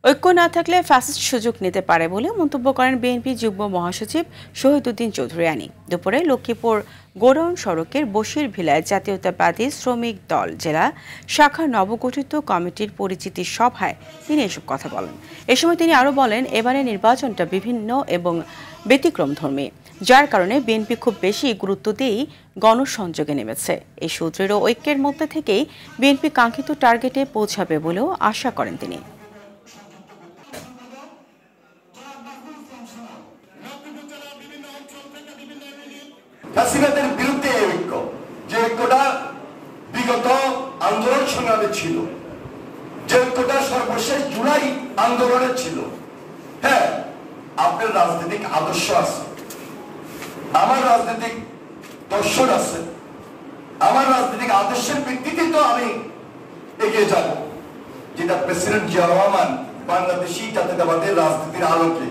ঐক্য না থাকলে ফ্যাসিস্ট সুযোগ নিতে পারে বলে মন্তব্য করেন বিএনপি যুগ্ম মহাসচিব শহীদুদ্দিন চৌধুরী আনি। দুপুরে লক্ষ্মীপুর গোডাউন সড়কের বশির ভিলায় জাতীয়তাবাদী শ্রমিক দল জেলা শাখার নবগঠিত কমিটির পরিচিতি সভায় তিনি এসব কথা বলেন। এ সময় তিনি আরও বলেন, এবারে নির্বাচনটা বিভিন্ন এবং ব্যতিক্রমধর্মী, যার কারণে বিএনপি খুব বেশি গুরুত্ব দিয়েই গণসংযোগে নেমেছে। এই সুদৃঢ় ঐক্যের মধ্যে থেকেই বিএনপি কাঙ্ক্ষিত টার্গেটে পৌঁছাবে বলেও আশা করেন তিনি। ফ্যাসিবাদের বিরুদ্ধে এই ঐক্য, যে ঐক্যটা বিগত আন্দোলন সংগ্রামে ছিল, যে ঐক্যটা সর্বশেষ জুলাই আন্দোলনে ছিল। হ্যাঁ, আপনার রাজনৈতিক আদর্শ আছে, আমার রাজনৈতিক দর্শন আছে, আমার রাজনৈতিক আদর্শের ভিত্তিতে তো আমি এগিয়ে যাব, যেটা প্রেসিডেন্ট জিয়া রহমান বাংলাদেশি জাতীয়তাবাদের রাজনীতির আলোকে